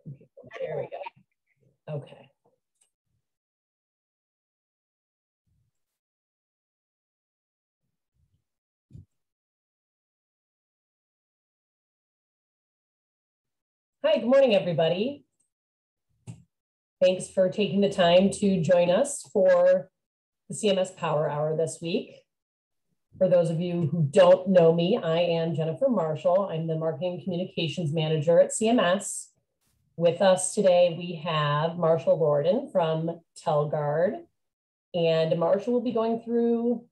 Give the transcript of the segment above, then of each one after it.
There we go. Okay. Hi, good morning, everybody. Thanks for taking the time to join us for the CMS Power Hour this week. For those of you who don't know me, I am Jennifer Marshall. I'm the Marketing Communications Manager at CMS. With us today, we have Marshall Lorden from Telguard. And Marshall will be going through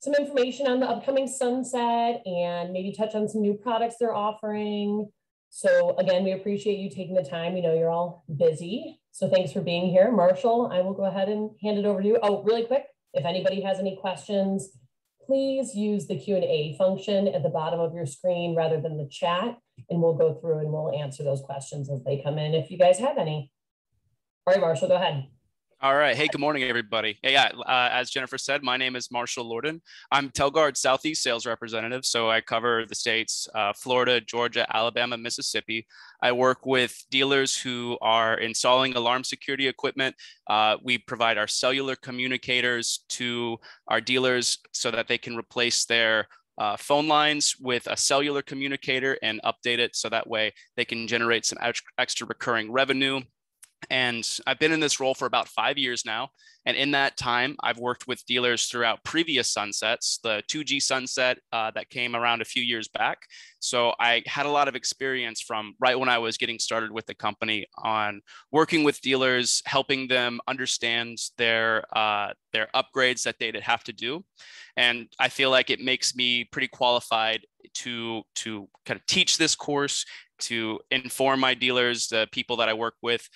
some information on the upcoming sunset and maybe touch on some new products they're offering. So again, we appreciate you taking the time. We know you're all busy. So thanks for being here. Marshall, I will go ahead and hand it over to you. Oh, really quick, if anybody has any questions, please use the Q&A function at the bottom of your screen rather than the chat, and we'll go through and we'll answer those questions as they come in if you guys have any. All right, Marshall, go ahead. All right. Hey, good morning, everybody. Hey, as Jennifer said, my name is Marshall Lorden. I'm Telguard Southeast Sales Representative, so I cover the states, Florida, Georgia, Alabama, Mississippi. I work with dealers who are installing alarm security equipment. We provide our cellular communicators to our dealers so that they can replace their phone lines with a cellular communicator and update it so that way they can generate some extra recurring revenue. And I've been in this role for about 5 years now. And in that time, I've worked with dealers throughout previous sunsets, the 2G sunset that came around a few years back. So I had a lot of experience from right when I was getting started with the company on working with dealers, helping them understand their upgrades that they'd have to do. And I feel like it makes me pretty qualified to kind of teach this course, to inform my dealers, the people that I work with,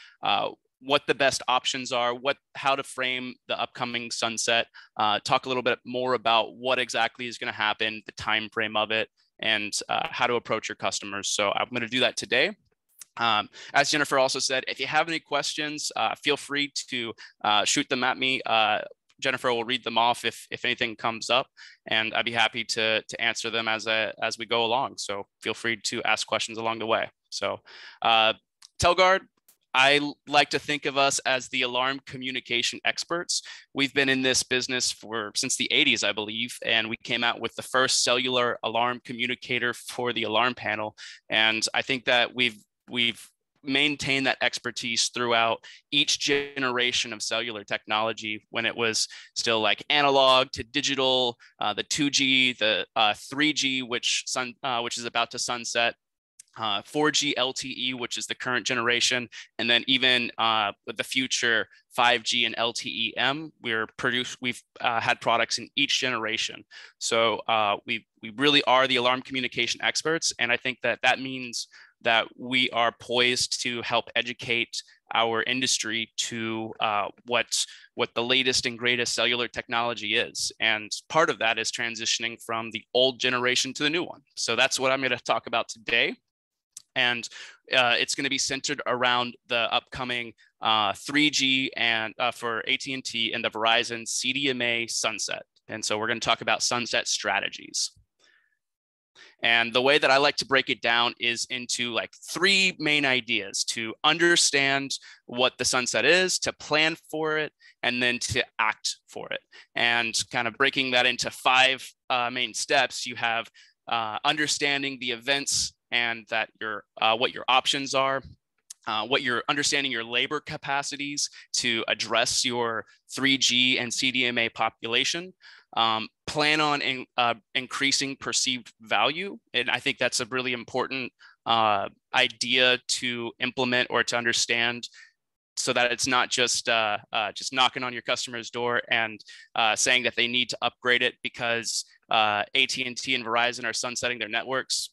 what the best options are, how to frame the upcoming sunset, talk a little bit more about what exactly is going to happen, the time frame of it, and how to approach your customers. So I'm going to do that today. As Jennifer also said, if you have any questions, feel free to shoot them at me. Jennifer will read them off if anything comes up, and I'd be happy to answer them as we go along. So feel free to ask questions along the way. So Telguard, I like to think of us as the alarm communication experts. We've been in this business since the 80s, I believe, and we came out with the first cellular alarm communicator for the alarm panel. And I think that we've maintain that expertise throughout each generation of cellular technology, when it was still like analog to digital, the 2G, the 3G, which is about to sunset, 4G LTE, which is the current generation, and then even with the future 5G and LTE-M, we've had products in each generation. So we really are the alarm communication experts, and I think that means that we are poised to help educate our industry to what the latest and greatest cellular technology is. And part of that is transitioning from the old generation to the new one. So that's what I'm going to talk about today. And it's going to be centered around the upcoming 3G and for AT&T and the Verizon CDMA sunset. And so we're going to talk about sunset strategies. And the way that I like to break it down is into like 3 main ideas: to understand what the sunset is, to plan for it, and then to act for it. And kind of breaking that into 5 main steps, you have understanding the events and that what your options are, what you're understanding your labor capacities to address your 3G and CDMA population. Plan on increasing perceived value. And I think that's a really important idea to implement or to understand, so that it's not just knocking on your customer's door and saying that they need to upgrade it because AT&T and Verizon are sunsetting their networks.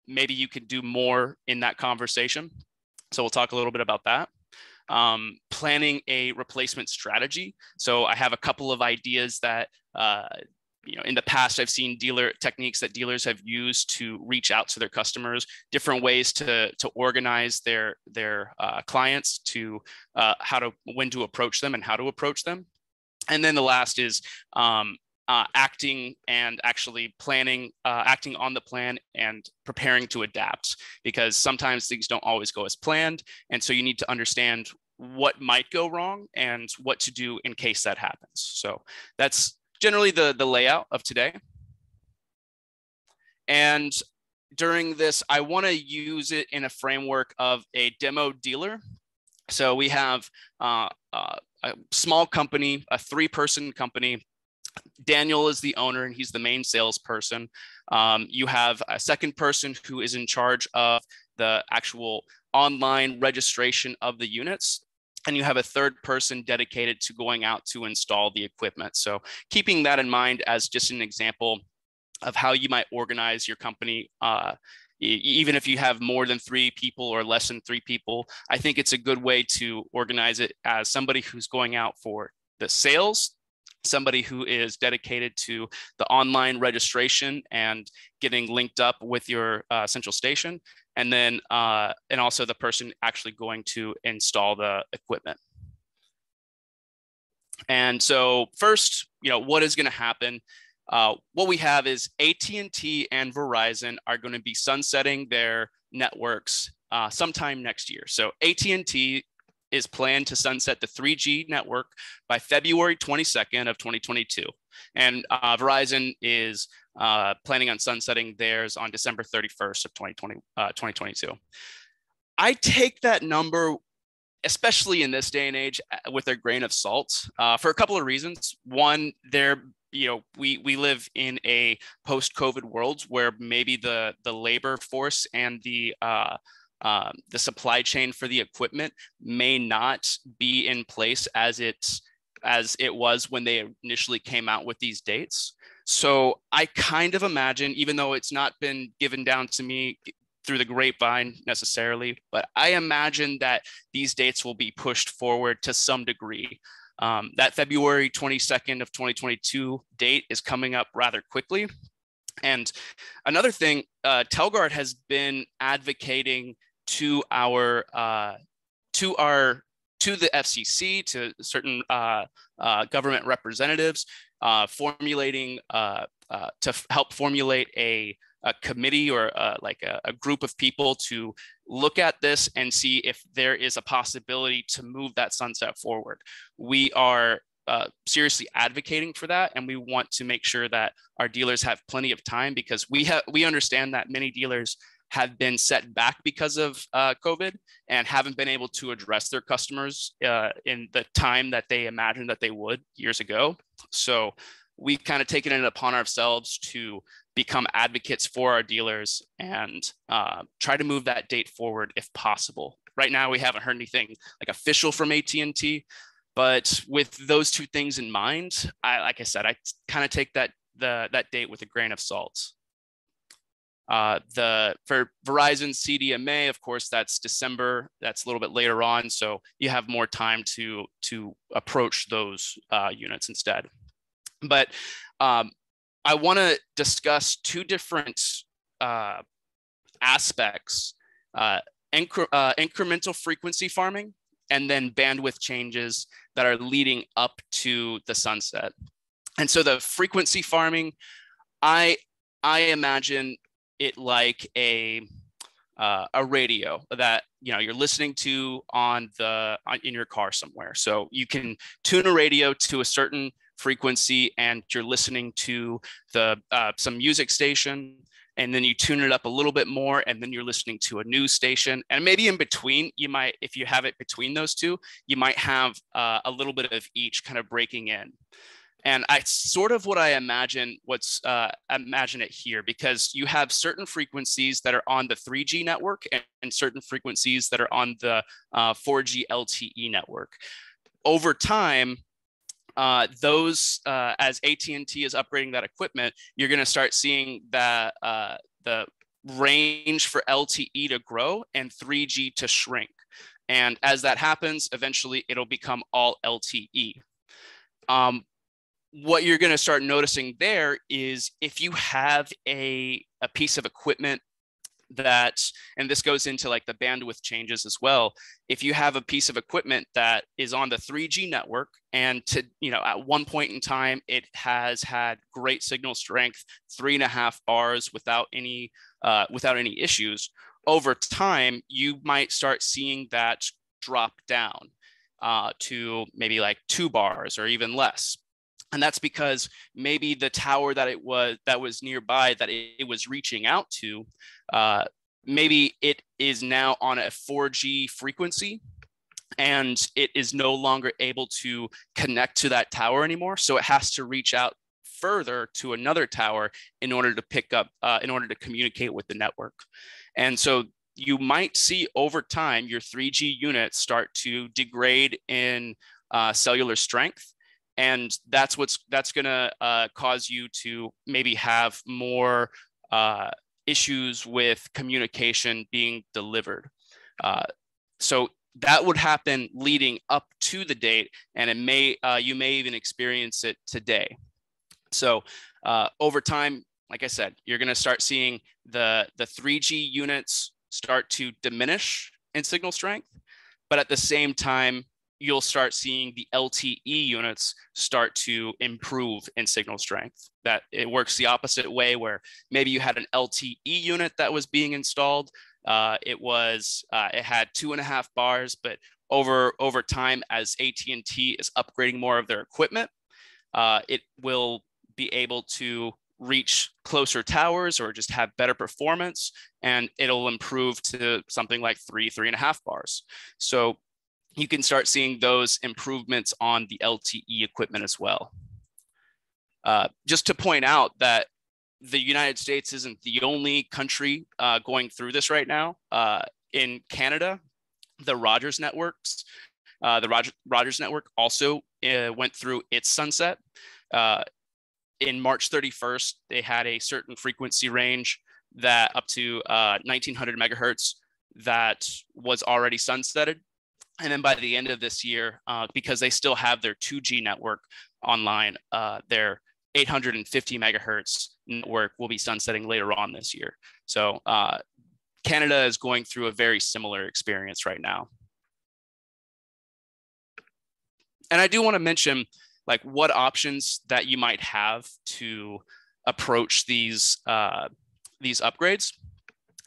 Maybe you could do more in that conversation. So we'll talk a little bit about that. Planning a replacement strategy. So I have a couple of ideas that in the past, I've seen techniques that dealers have used to reach out to their customers, different ways to organize their clients, to when to approach them and how to approach them. And then the last is acting and actually planning, acting on the plan and preparing to adapt, because sometimes things don't always go as planned. And so you need to understand what might go wrong and what to do in case that happens. So that's generally the layout of today. And during this, I want to use it in a framework of a demo dealer. So we have a small company, a 3-person company. Daniel is the owner and he's the main salesperson. You have a second person who is in charge of the actual online registration of the units. And you have a third person dedicated to going out to install the equipment. So keeping that in mind as just an example of how you might organize your company, even if you have more than 3 people or less than 3 people, I think it's a good way to organize it as somebody who's going out for the sales, somebody who is dedicated to the online registration and getting linked up with your central station, and then and also the person actually going to install the equipment. And so first, what is going to happen? What we have is AT&T and Verizon are going to be sunsetting their networks sometime next year. So AT&T is planned to sunset the 3G network by February 22nd of 2022. And Verizon is planning on sunsetting theirs on December 31st of 2022. I take that number, especially in this day and age, with a grain of salt for a couple of reasons. One, we live in a post-COVID world where maybe the labor force and the supply chain for the equipment may not be in place as it was when they initially came out with these dates. So I kind of imagine, even though it's not been given down to me through the grapevine necessarily, but I imagine that these dates will be pushed forward to some degree. That February 22nd of 2022 date is coming up rather quickly. And another thing, Telguard has been advocating to the FCC, to certain government representatives, formulating to help formulate a committee or like a group of people to look at this and see if there is a possibility to move that sunset forward. We are seriously advocating for that, and we want to make sure that our dealers have plenty of time, because we understand that many dealers have been set back because of COVID and haven't been able to address their customers in the time that they imagined that they would years ago. So we kind of taken it upon ourselves to become advocates for our dealers and try to move that date forward if possible. Right now, we haven't heard anything like official from AT&T, but with those two things in mind, like I said, I kind of take that date with a grain of salt. For Verizon CDMA, of course, that's December. That's a little bit later on, so you have more time to approach those units instead. But I want to discuss 2 different aspects: incremental frequency farming, and then bandwidth changes that are leading up to the sunset. And so the frequency farming, I imagine it like a radio that you're listening to in your car somewhere. So you can tune a radio to a certain frequency, and you're listening to some music station, and then you tune it up a little bit more, and then you're listening to a news station, and maybe in between, you might, if you have it between those two, you might have a little bit of each kind of breaking in. And I sort of what I imagine, imagine it here, because you have certain frequencies that are on the 3G network and certain frequencies that are on the 4G LTE network. Over time, as AT&T is upgrading that equipment, you're going to start seeing the range for LTE to grow and 3G to shrink. And as that happens, eventually it'll become all LTE. What you're going to start noticing there is if you have a piece of equipment that, and this goes into like the bandwidth changes as well. If you have a piece of equipment that is on the 3G network and at one point in time, it has had great signal strength, 3.5 bars without any issues, over time, you might start seeing that drop down to maybe like 2 bars or even less. And that's because maybe the tower that was nearby that it was reaching out to, maybe it is now on a 4G frequency and it is no longer able to connect to that tower anymore. So it has to reach out further to another tower in order to communicate with the network. And so you might see over time your 3G units start to degrade in cellular strength. And that's going to cause you to maybe have more issues with communication being delivered. So that would happen leading up to the date, and you may even experience it today. So over time, like I said, you're going to start seeing the 3G units start to diminish in signal strength, but at the same time, you'll start seeing the LTE units start to improve in signal strength. That it works the opposite way, where maybe you had an LTE unit that was being installed. It had 2.5 bars, but over time, as AT&T is upgrading more of their equipment, it will be able to reach closer towers or just have better performance, and it'll improve to something like 3.5 bars. So you can start seeing those improvements on the LTE equipment as well. Just to point out that the United States isn't the only country going through this right now. In Canada, the Rogers Network also went through its sunset. In March 31st, they had a certain frequency range that up to 1900 megahertz that was already sunsetted. And then by the end of this year, because they still have their 2G network online, their 850 megahertz network will be sunsetting later on this year. So Canada is going through a very similar experience right now. And I do want to mention like what options that you might have to approach these upgrades.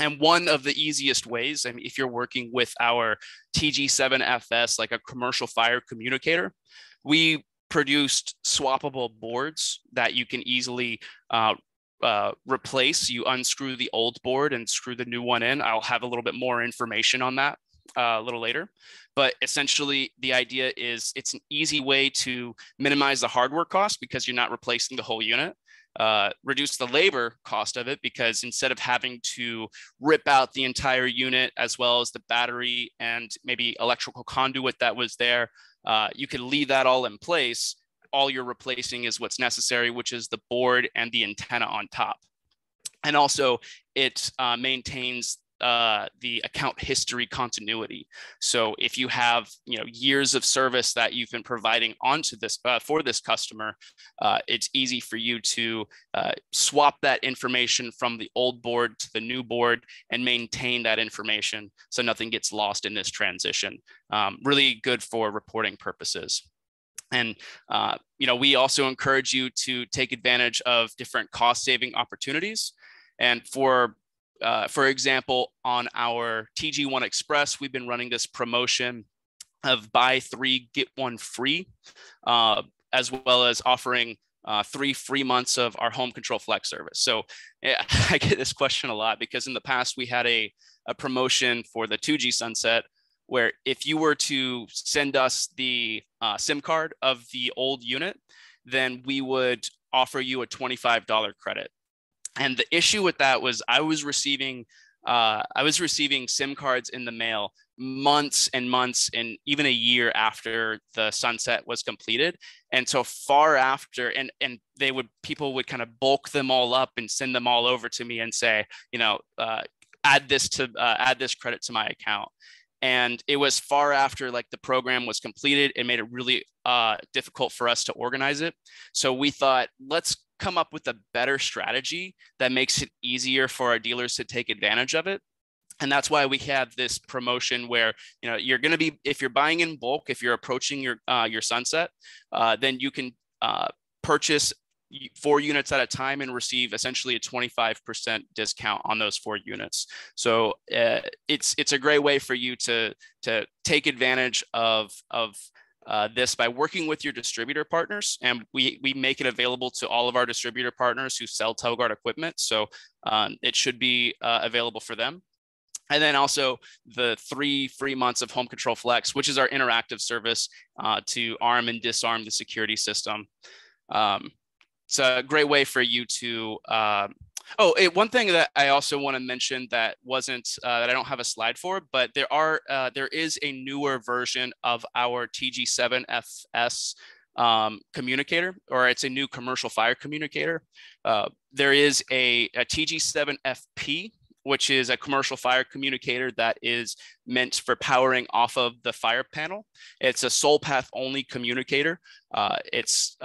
And one of the easiest ways, I mean, if you're working with our TG7 FS, like a commercial fire communicator, we produced swappable boards that you can easily replace. You unscrew the old board and screw the new one in. I'll have a little bit more information on that a little later. But essentially, the idea is it's an easy way to minimize the hardware cost because you're not replacing the whole unit. Reduce the labor cost of it because instead of having to rip out the entire unit as well as the battery and maybe electrical conduit that was there, you can leave that all in place. All you're replacing is what's necessary, which is the board and the antenna on top. And also it maintains the account history continuity. So if you have years of service that you've been providing onto this for this customer, it's easy for you to swap that information from the old board to the new board and maintain that information so nothing gets lost in this transition. Really good for reporting purposes. And we also encourage you to take advantage of different cost-saving opportunities. And for example, on our TG1 Express, we've been running this promotion of buy 3, get 1 free, as well as offering 3 free months of our home control flex service. So I get this question a lot because in the past we had a promotion for the 2G sunset where if you were to send us the SIM card of the old unit, then we would offer you a $25 credit. And the issue with that was I was receiving SIM cards in the mail months and months and even a year after the sunset was completed. And so far after, and people would kind of bulk them all up and send them all over to me and say, add this credit to my account. And it was far after like the program was completed. It made it really difficult for us to organize it. So we thought, let's come up with a better strategy that makes it easier for our dealers to take advantage of it. And that's why we have this promotion where, you know, you're going to be, if you're buying in bulk, if you're approaching your sunset, then you can purchase 4 units at a time and receive essentially a 25% discount on those 4 units. So it's a great way for you to take advantage of this by working with your distributor partners, and we make it available to all of our distributor partners who sell Telguard equipment. So it should be available for them. And then also the 3 free months of Home Control Flex, which is our interactive service to arm and disarm the security system. It's a great way for you to, one thing that I also want to mention that wasn't, that I don't have a slide for, but there is a newer version of our TG7 FS communicator, or it's a new commercial fire communicator. There is a TG7 FP, which is a commercial fire communicator that is meant for powering off of the fire panel. It's a sole path only communicator. It's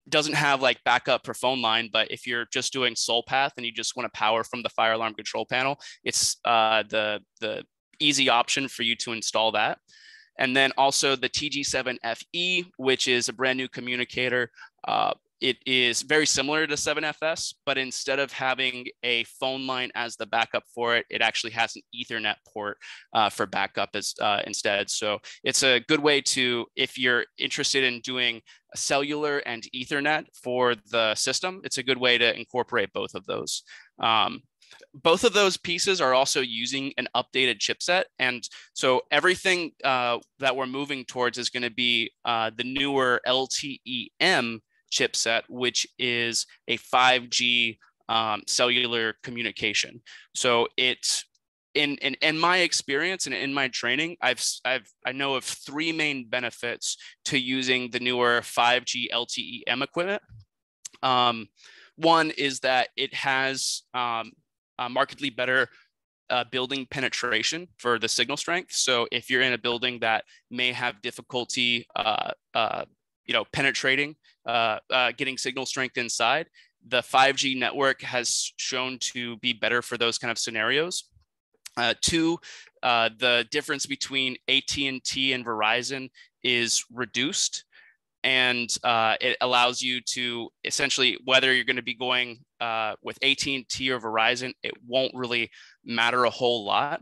doesn't have like backup for phone line, but if you're just doing sole path and you just want to power from the fire alarm control panel, it's the easy option for you to install that. And then also the TG7 FE, which is a brand new communicator. It is very similar to 7FS, but instead of having a phone line as the backup for it, it actually has an Ethernet port for backup instead. So it's a good way to, if you're interested in doing a cellular and Ethernet for the system, it's a good way to incorporate both of those. Both of those pieces are also using an updated chipset. And so everything that we're moving towards is going to be the newer LTE-M chipset, which is a 5G cellular communication. So it's in my experience and in my training, I know of 3 main benefits to using the newer 5G LTE-M equipment. One is that it has markedly better building penetration for the signal strength. So if you're in a building that may have difficulty penetrating, getting signal strength inside, the 5G network has shown to be better for those kind of scenarios. 2, the difference between AT&T and Verizon is reduced, and it allows you to essentially, whether you're going to be going with AT&T or Verizon, it won't really matter a whole lot.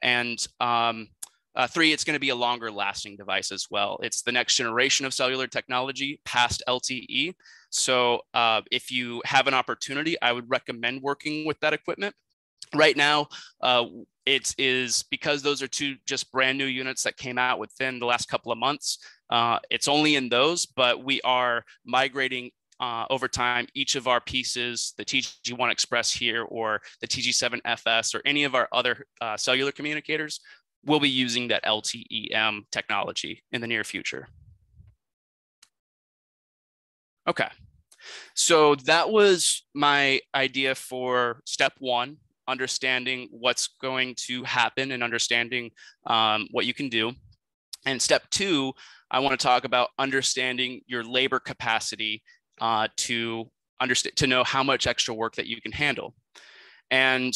And 3, it's going to be a longer lasting device as well. It's the next generation of cellular technology past LTE. So if you have an opportunity, I would recommend working with that equipment. Right now, it is, because those are 2 just brand new units that came out within the last couple of months. It's only in those, but we are migrating over time each of our pieces, the TG1 Express here, or the TG7 FS, or any of our other cellular communicators, will be using that LTE-M technology in the near future. Okay, so that was my idea for step 1, understanding what's going to happen and understanding what you can do. And step 2, I want to talk about understanding your labor capacity to know how much extra work that you can handle. And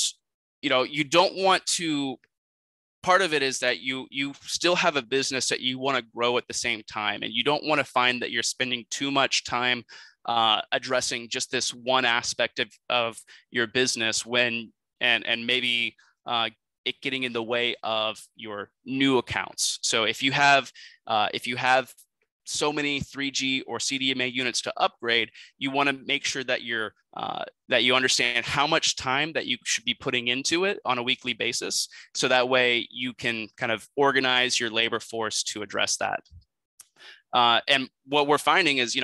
you don't want to, part of it is that you still have a business that you want to grow at the same time, and you don't want to find that you're spending too much time addressing just this one aspect of your business and maybe it getting in the way of your new accounts. So if you have so many 3G or CDMA units to upgrade, you want to make sure that that you understand how much time that you should be putting into it on a weekly basis. So that way you can kind of organize your labor force to address that. And what we're finding is,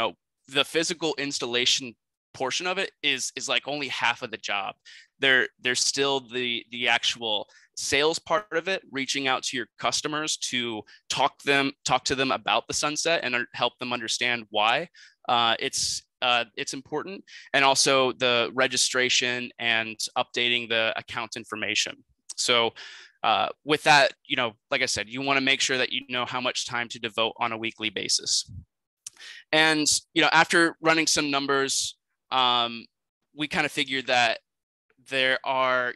the physical installation portion of it is like only half of the job. There's still the actual sales part of it, reaching out to your customers to talk to them about the sunset and help them understand why it's important, and also the registration and updating the account information. So with that, like I said, you want to make sure that you know how much time to devote on a weekly basis. And after running some numbers, we kind of figured that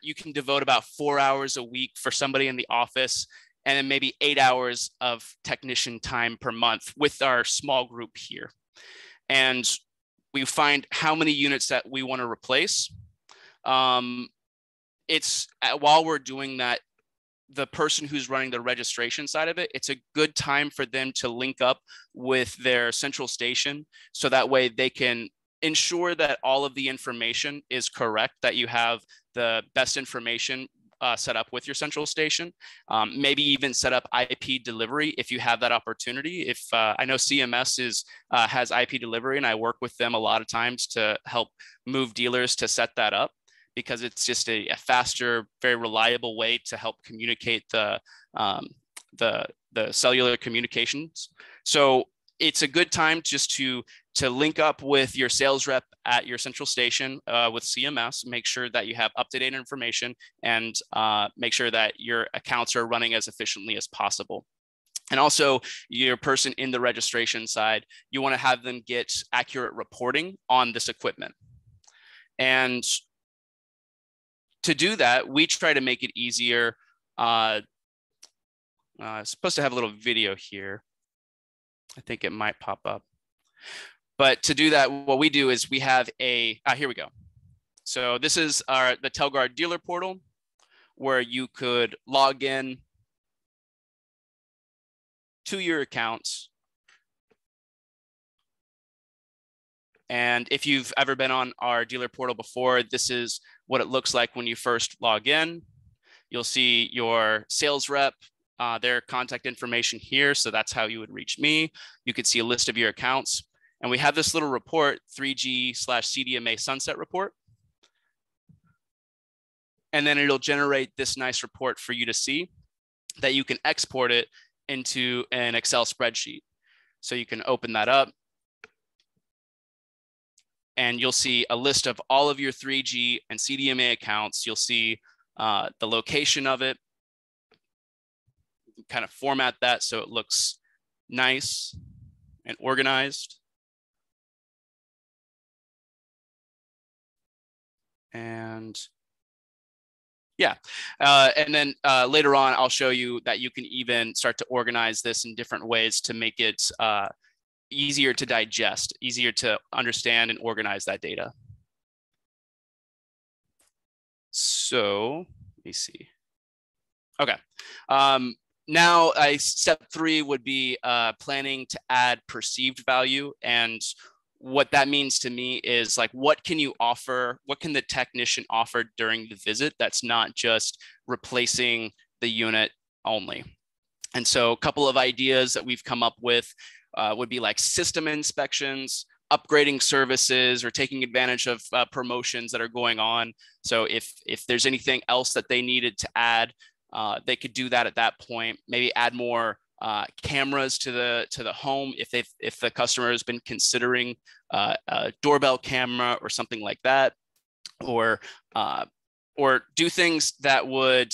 you can devote about 4 hours a week for somebody in the office, and then maybe 8 hours of technician time per month with our small group here. And we find how many units that we want to replace. While we're doing that, the person who's running the registration side of it, it's a good time for them to link up with their central station, so that way they can ensure that all of the information is correct, that you have the best information set up with your central station. Maybe even set up IP delivery if you have that opportunity. If I know CMS has IP delivery, and I work with them a lot of times to help move dealers to set that up, because it's just a faster, very reliable way to help communicate the cellular communications. So it's a good time just to link up with your sales rep at your central station with CMS, make sure that you have up-to-date information, and make sure that your accounts are running as efficiently as possible. And also, your person in the registration side, you want to have them get accurate reporting on this equipment. And to do that, we try to make it easier. I'm supposed to have a little video here. I think it might pop up. But to do that, what we do is we have here we go. So this is the Telguard dealer portal, where you could log in to your accounts. And if you've ever been on our dealer portal before, this is what it looks like when you first log in. You'll see your sales rep, their contact information here. So that's how you would reach me. You could see a list of your accounts. And we have this little report, 3G/CDMA sunset report. And then it'll generate this nice report for you to see, that you can export it into an Excel spreadsheet. So you can open that up, and you'll see a list of all of your 3G and CDMA accounts. You'll see the location of it. You can kind of format that so it looks nice and organized. And yeah, and then later on, I'll show you that you can even start to organize this in different ways to make it easier to digest, easier to understand and organize that data. So let me see. Okay. Now, step 3 would be planning to add perceived value. And what that means to me is, like, what can you offer? What can the technician offer during the visit that's not just replacing the unit only? And so a couple of ideas that we've come up with would be like system inspections, upgrading services, or taking advantage of promotions that are going on. So if there's anything else that they needed to add, they could do that at that point. Maybe add more cameras to the home if the customer has been considering a doorbell camera or something like that, or do things that would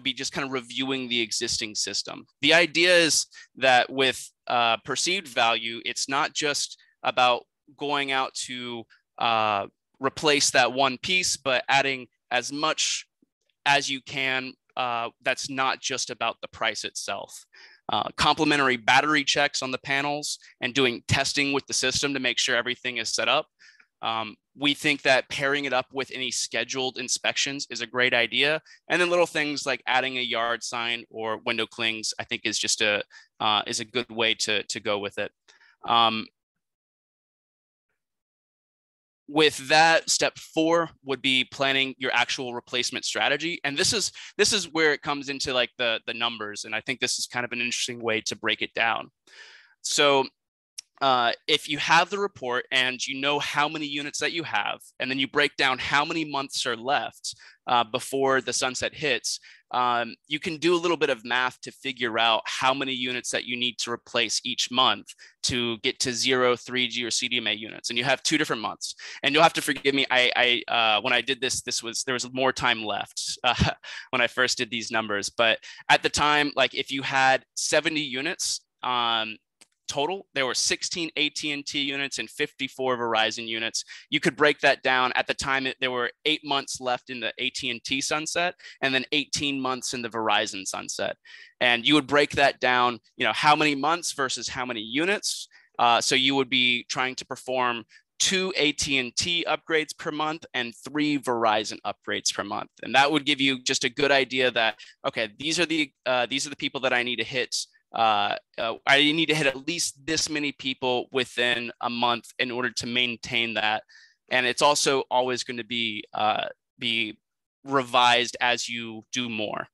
be just kind of reviewing the existing system. The idea is that with perceived value, it's not just about going out to replace that one piece, but adding as much as you can that's not just about the price itself. Complementary battery checks on the panels and doing testing with the system to make sure everything is set up. We think that pairing it up with any scheduled inspections is a great idea. And then little things like adding a yard sign or window clings, I think is just a good way to go with it. With that, step 4 would be planning your actual replacement strategy. And this is where it comes into like the numbers. And I think this is kind of an interesting way to break it down. So if you have the report and you know how many units that you have, and then you break down how many months are left before the sunset hits, you can do a little bit of math to figure out how many units that you need to replace each month to get to 0, 3G, or CDMA units. And you have 2 different months. And you'll have to forgive me. When I did this, there was more time left when I first did these numbers. But at the time, like if you had 70 units, total. There were 16 AT&T units and 54 Verizon units. You could break that down. At the time, there were 8 months left in the AT&T sunset and then 18 months in the Verizon sunset. And you would break that down, how many months versus how many units. So you would be trying to perform 2 AT&T upgrades per month and 3 Verizon upgrades per month. And that would give you just a good idea that, okay, these are the people that I need to hit. I need to hit at least this many people within a month in order to maintain that. And it's also always going to be revised as you do more.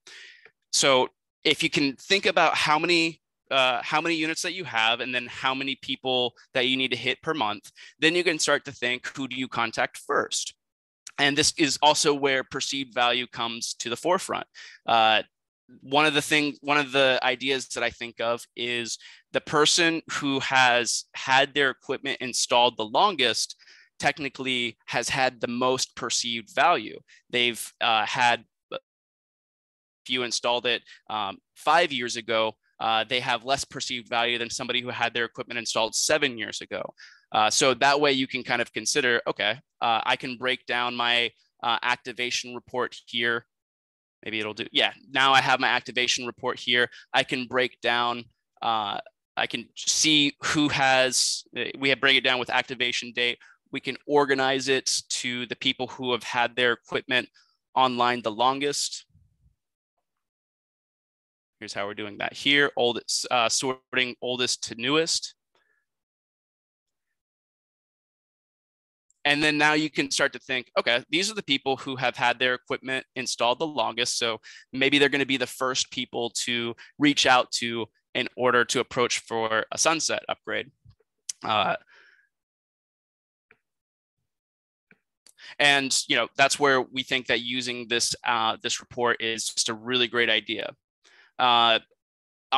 So if you can think about how many units that you have and then how many people that you need to hit per month, then you can start to think, who do you contact first? And this is also where perceived value comes to the forefront. One of the ideas that I think of is the person who has had their equipment installed the longest technically has had the most perceived value. They've had, if you installed it 5 years ago, they have less perceived value than somebody who had their equipment installed 7 years ago. So that way you can kind of consider, okay, I can break down my activation report here. Maybe it'll do, yeah, now I have my activation report here. I can break down, I can see who has, break it down with activation date. We can organize it to the people who have had their equipment online the longest. Here's how we're doing that here, sorting oldest to newest. And then now you can start to think, okay, these are the people who have had their equipment installed the longest. So maybe they're going to be the first people to reach out to in order to approach for a sunset upgrade. And that's where we think that using this report is just a really great idea. I'll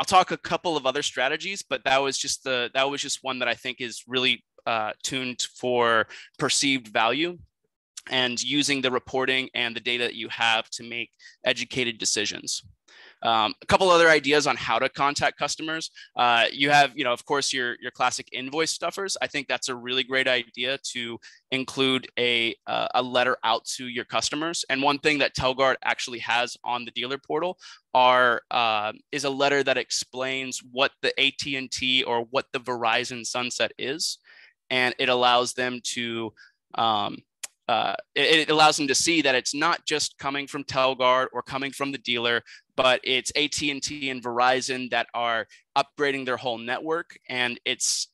talk a couple of other strategies, but that was just one that I think is really tuned for perceived value and using the reporting and the data that you have to make educated decisions. A couple other ideas on how to contact customers. You have, of course, your classic invoice stuffers. I think that's a really great idea to include a letter out to your customers. And one thing that Telguard actually has on the dealer portal is a letter that explains what the AT&T or what the Verizon sunset is. And it allows them to it allows them to see that it's not just coming from Telguard or coming from the dealer, but it's AT&T and Verizon that are upgrading their whole network, and it's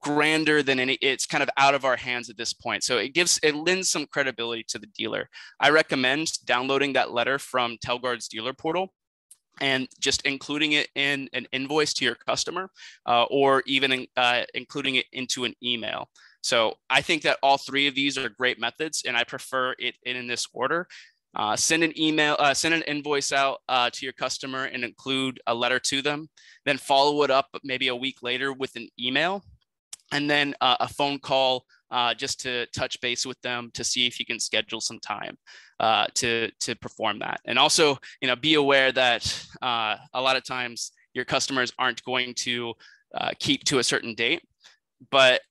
grander than any. It's kind of out of our hands at this point, so it lends some credibility to the dealer. I recommend downloading that letter from Telguard's dealer portal and just including it in an invoice to your customer, or even including it into an email. So I think that all three of these are great methods, and I prefer it in this order. Send an email, send an invoice out to your customer and include a letter to them. Then follow it up maybe a week later with an email, and then a phone call just to touch base with them to see if you can schedule some time to perform that. And also, be aware that a lot of times your customers aren't going to keep to a certain date, but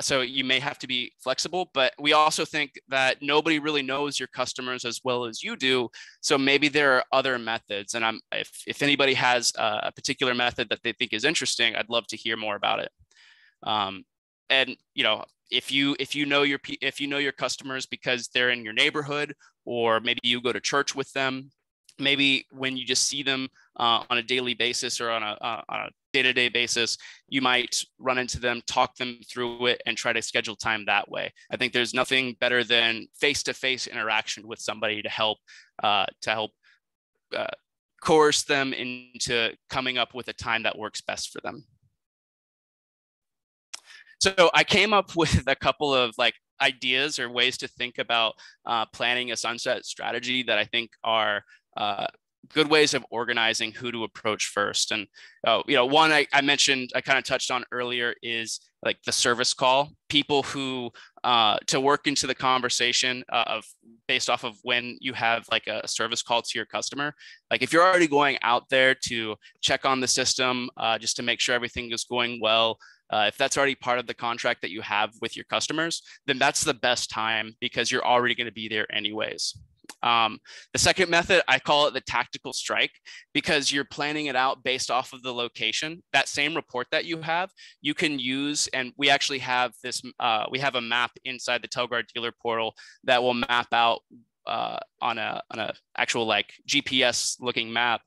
so you may have to be flexible, but we also think that nobody really knows your customers as well as you do. So maybe there are other methods. And if anybody has a particular method that they think is interesting, I'd love to hear more about it. And if you know your customers because they're in your neighborhood, or maybe you go to church with them, maybe when you just see them on a daily basis or on a day-to-day basis, you might run into them, talk them through it, and try to schedule time that way. I think there's nothing better than face-to-face interaction with somebody to help coerce them into coming up with a time that works best for them. So I came up with a couple of ideas or ways to think about planning a sunset strategy that I think are good ways of organizing who to approach first. And one I mentioned, I kind of touched on earlier, is like the service call. People who to work into the conversation of based off of when you have like a service call to your customer. Like if you're already going out there to check on the system just to make sure everything is going well, if that's already part of the contract that you have with your customers, then that's the best time because you're already going to be there anyways. The second method, I call it the tactical strike, because you're planning it out based off of the location. That same report that you have, you can use, and we actually have this, we have a map inside the Telguard dealer portal that will map out on a actual like GPS looking map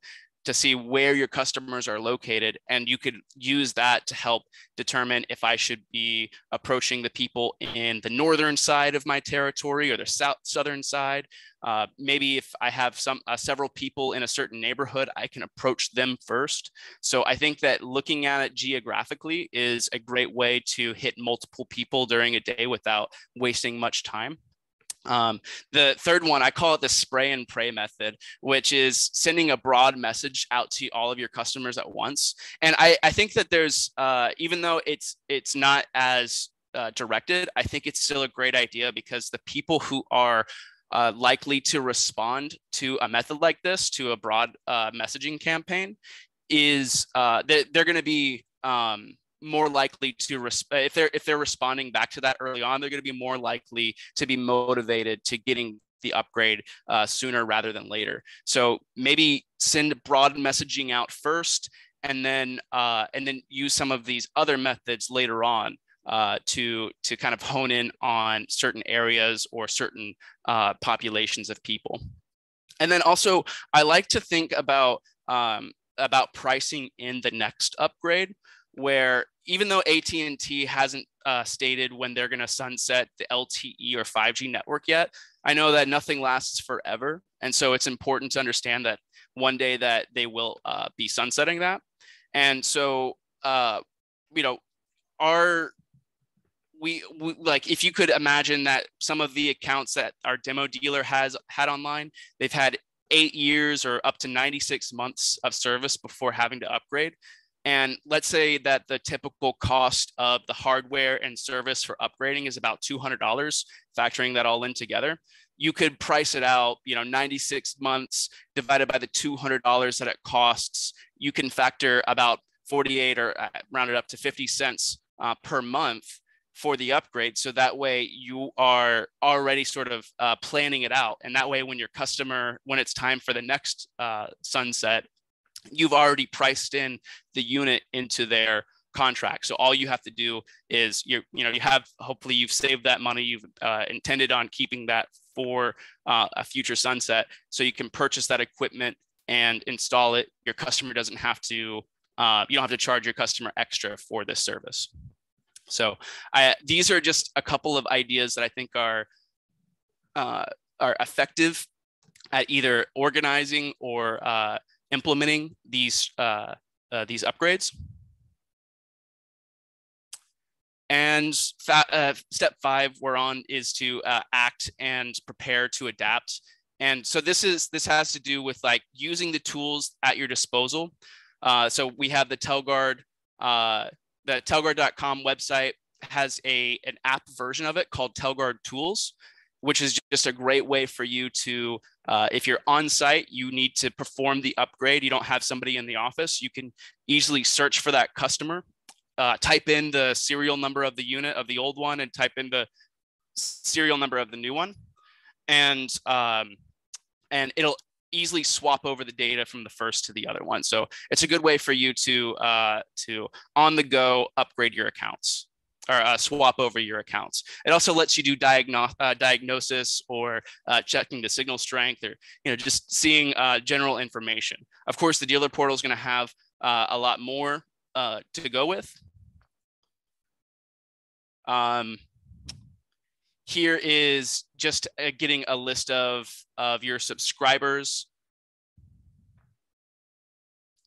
to see where your customers are located. And you could use that to help determine if I should be approaching the people in the northern side of my territory or the southern side. Maybe if I have several people in a certain neighborhood, I can approach them first. So I think that looking at it geographically is a great way to hit multiple people during a day without wasting much time. The third one, I call it the spray and pray method, which is sending a broad message out to all of your customers at once. And I think that there's, even though it's not as directed, I think it's still a great idea, because the people who are likely to respond to a method like this, to a broad messaging campaign, is they're going to be more likely to if they're responding back to that early on, they're going to be more likely to be motivated to getting the upgrade sooner rather than later. So maybe send broad messaging out first, and then use some of these other methods later on to kind of hone in on certain areas or certain populations of people. And then also, I like to think about pricing in the next upgrade, where even though AT&T hasn't stated when they're going to sunset the LTE or 5G network yet, I know that nothing lasts forever. And so it's important to understand that one day that they will be sunsetting that. And so, we like, if you could imagine that some of the accounts that our demo dealer had online, they've had 8 years or up to 96 months of service before having to upgrade. And let's say that the typical cost of the hardware and service for upgrading is about $200, factoring that all in together. You could price it out, 96 months divided by the $200 that it costs. You can factor about 48 or round it up to 50 cents per month for the upgrade. So that way you are already sort of planning it out. And that way when your customer, when it's time for the next sunset, you've already priced in the unit into their contract. So all you have to do is hopefully you've saved that money. You've intended on keeping that for a future sunset. So you can purchase that equipment and install it. Your customer doesn't have to, you don't have to charge your customer extra for this service. So these are just a couple of ideas that I think are effective at either organizing or implementing these upgrades. And step 5 we're on is to act and prepare to adapt. And so this has to do with like using the tools at your disposal. So we have the Telguard, the Telguard.com website has an app version of it called Telguard Tools, which is just a great way for you to, if you're on site, you need to perform the upgrade, you don't have somebody in the office, you can easily search for that customer, type in the serial number of the unit of the old one and type in the serial number of the new one. And it'll easily swap over the data from the first to the other one. So it's a good way for you to on the go upgrade your accounts or swap over your accounts. It also lets you do diagnosis or checking the signal strength, or just seeing general information. Of course, the dealer portal is going to have a lot more to go with. Here is just getting a list of your subscribers.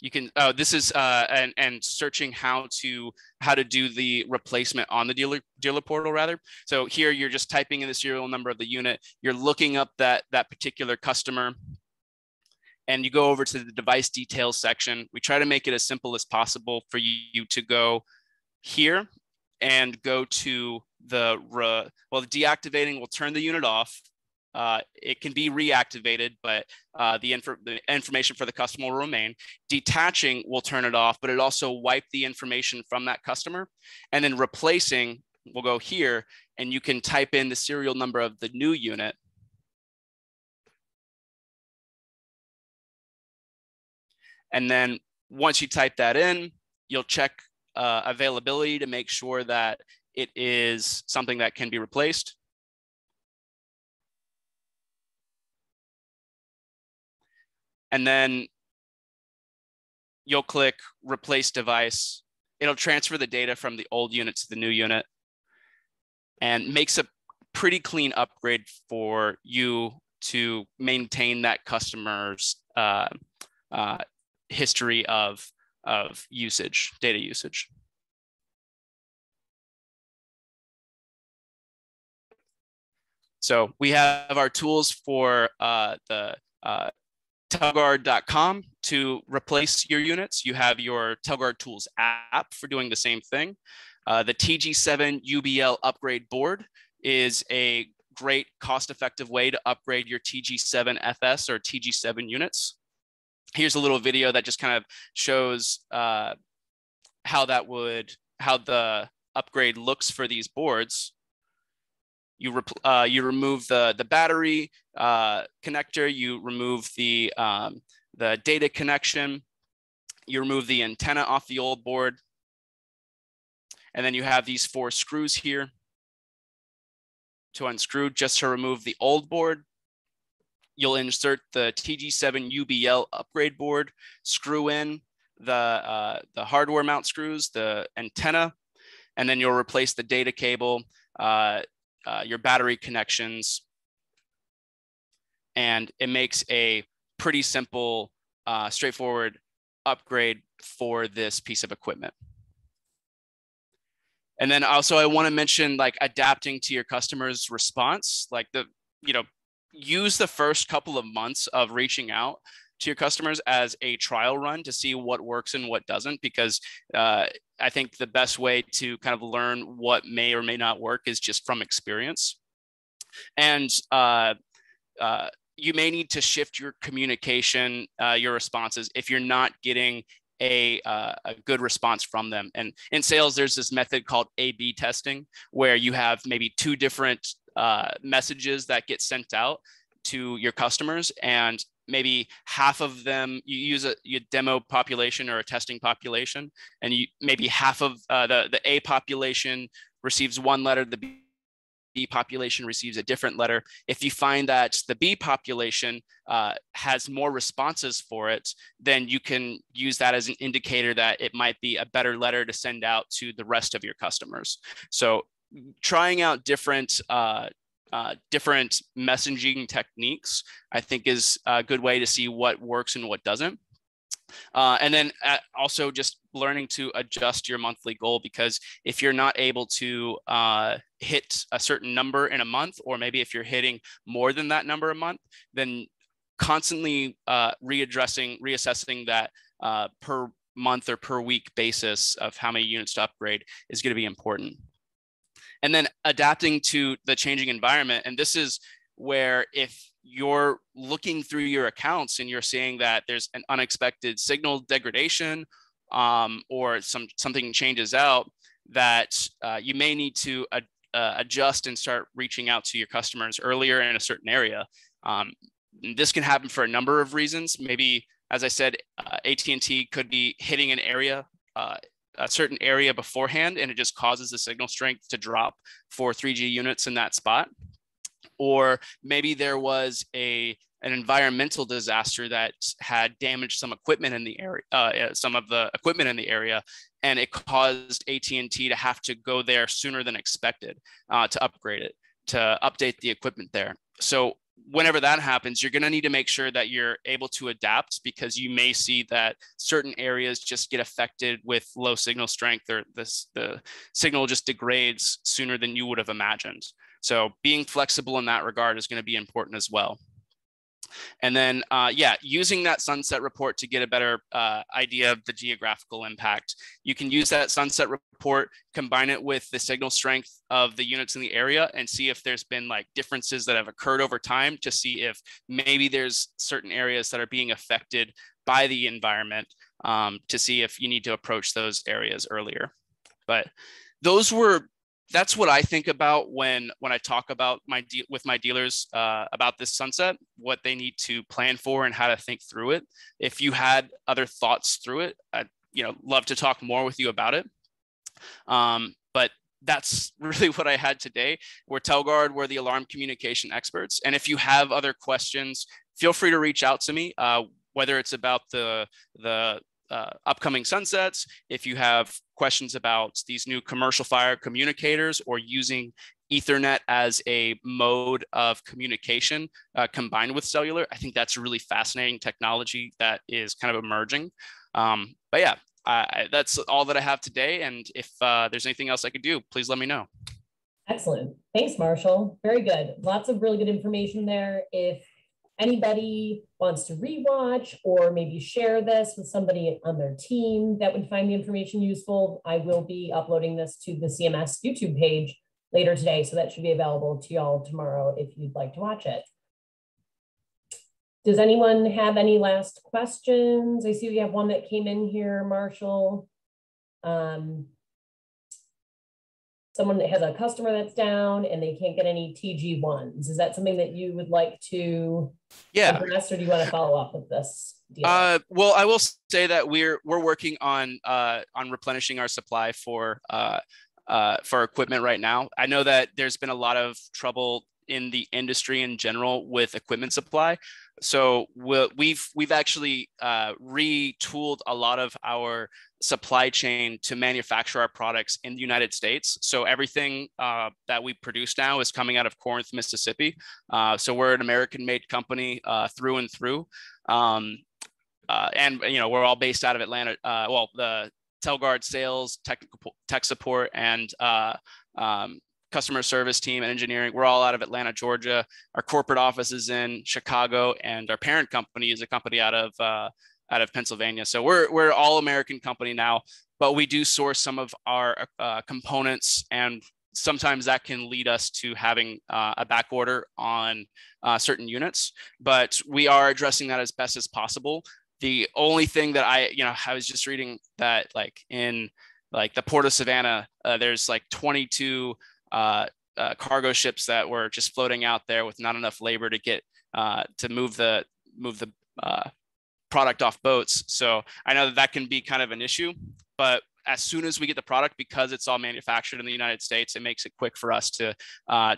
You can, this is, and searching how to do the replacement on the dealer portal rather. So here you're just typing in the serial number of the unit. You're looking up that particular customer. and you go over to the device details section. We try to make it as simple as possible for you to go here and go to the deactivating will turn the unit off. It can be reactivated, but the information for the customer will remain. Detaching will turn it off, but it also wipe the information from that customer. And then replacing, we'll go here, and you can type in the serial number of the new unit. And then once you type that in, you'll check availability to make sure that it is something that can be replaced. And then you'll click replace device. It'll transfer the data from the old unit to the new unit and makes a pretty clean upgrade for you to maintain that customer's history of usage, data usage. So we have our tools for the Telguard.com to replace your units. You have your Telguard Tools app for doing the same thing. The TG7 UBL Upgrade board is a great cost-effective way to upgrade your TG7 FS or TG7 units. Here's a little video that just kind of shows how the upgrade looks for these boards. You remove the battery connector, you remove the data connection, you remove the antenna off the old board, and then you have these 4 screws here to unscrew just to remove the old board. You'll insert the TG7 UBL upgrade board, screw in the hardware mount screws, the antenna, and then you'll replace the data cable, your battery connections, and it makes a pretty simple, straightforward upgrade for this piece of equipment. And then also I want to mention like adapting to your customer's response, like use the first couple of months of reaching out to your customers as a trial run to see what works and what doesn't, because I think the best way to kind of learn what may or may not work is just from experience. And you may need to shift your communication, your responses, if you're not getting a good response from them. And in sales, there's this method called A/B testing, where you have maybe 2 different messages that get sent out to your customers, and maybe half of them you use a demo population or a testing population, and maybe half of the A population receives one letter, the B population receives a different letter. If you find that the B population has more responses for it, then you can use that as an indicator that it might be a better letter to send out to the rest of your customers. So trying out different messaging techniques, I think, is a good way to see what works and what doesn't. And then also just learning to adjust your monthly goal, because if you're not able to hit a certain number in a month, or maybe if you're hitting more than that number a month, then constantly reassessing that per month or per week basis of how many units to upgrade is going to be important. And then adapting to the changing environment. And this is where if you're looking through your accounts and you're seeing that there's an unexpected signal degradation, or something changes out, that you may need to adjust and start reaching out to your customers earlier in a certain area. This can happen for a number of reasons. Maybe, as I said, AT&T could be hitting an area, a certain area beforehand, and it just causes the signal strength to drop for 3G units in that spot. Or maybe there was an environmental disaster that had damaged some equipment in the area, some of the equipment in the area, and it caused AT&T to have to go there sooner than expected to upgrade it, to update the equipment there. So whenever that happens, you're going to need to make sure that you're able to adapt, because you may see that certain areas just get affected with low signal strength, or the signal just degrades sooner than you would have imagined. So being flexible in that regard is going to be important as well. And then, yeah, using that sunset report to get a better idea of the geographical impact. You can use that sunset report, combine it with the signal strength of the units in the area, and see if there's been like differences that have occurred over time, to see if maybe there's certain areas that are being affected by the environment, to see if you need to approach those areas earlier. But that's what I think about when I talk about with my dealers about this sunset, what they need to plan for and how to think through it. If you had other thoughts through it, I'd love to talk more with you about it. But that's really what I had today. We're Telguard, we're the alarm communication experts. And if you have other questions, feel free to reach out to me, whether it's about the upcoming sunsets, if you have questions about these new commercial fire communicators, or using Ethernet as a mode of communication combined with cellular. I think that's a really fascinating technology that is kind of emerging. But yeah, that's all that I have today. And if there's anything else I could do, please let me know. Excellent. Thanks, Marshall. Very good. Lots of really good information there. If anybody wants to rewatch or maybe share this with somebody on their team that would find the information useful, I will be uploading this to the CMS YouTube page later today. So that should be available to y'all tomorrow if you'd like to watch it. Does anyone have any last questions? I see we have one that came in here, Marshall. Someone that has a customer that's down and they can't get any TG1s. Is that something that you would like to address, or do you want to follow up with this deal? Well, I will say that we're working on replenishing our supply for equipment right now. I know that there's been a lot of trouble in the industry in general with equipment supply. So we've actually retooled a lot of our supply chain to manufacture our products in the United States. So everything that we produce now is coming out of Corinth, Mississippi. So we're an American-made company through and through. And we're all based out of Atlanta. Well, the Telguard sales, tech support, and customer service team and engineering, we're all out of Atlanta, Georgia. Our corporate office is in Chicago, and our parent company is a company out of Pennsylvania. So we're all American company now, but we do source some of our components, and sometimes that can lead us to having a back order on certain units, but we are addressing that as best as possible. The only thing that I was just reading that in the Port of Savannah, there's 22 cargo ships that were just floating out there with not enough labor to get to move the product off boats. So I know that can be kind of an issue, but as soon as we get the product, because it's all manufactured in the United States, it makes it quick for us to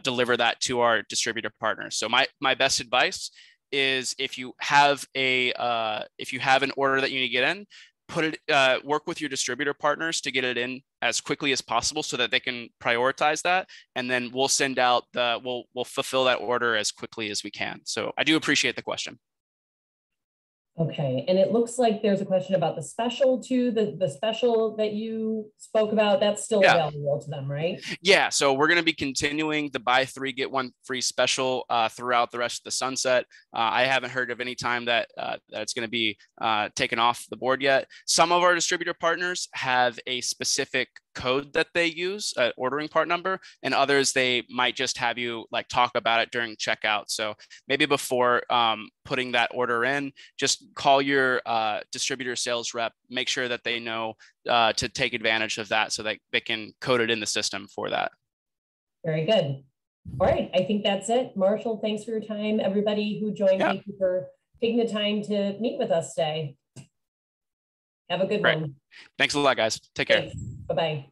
deliver that to our distributor partners. So my best advice is, if you have an order that you need to get in, work with your distributor partners to get it in as quickly as possible so that they can prioritize that. And then we'll send out we'll fulfill that order as quickly as we can. So I do appreciate the question. Okay, and it looks like there's a question about the special too, the special that you spoke about, that's still available to them, right? Yeah, so we're going to be continuing the buy 3, get 1 free special throughout the rest of the sunset. I haven't heard of any time that it's going to be taken off the board yet. Some of our distributor partners have a specific code that they use, ordering part number, and others they might just have you talk about it during checkout. So maybe before putting that order in, just call your distributor sales rep, make sure that they know to take advantage of that so that they can code it in the system for that. Very good. All right, I think that's it. Marshall, thanks for your time. Everybody who joined, thank you for taking the time to meet with us today. Have a good one. Thanks a lot, guys. Take care. Bye-bye.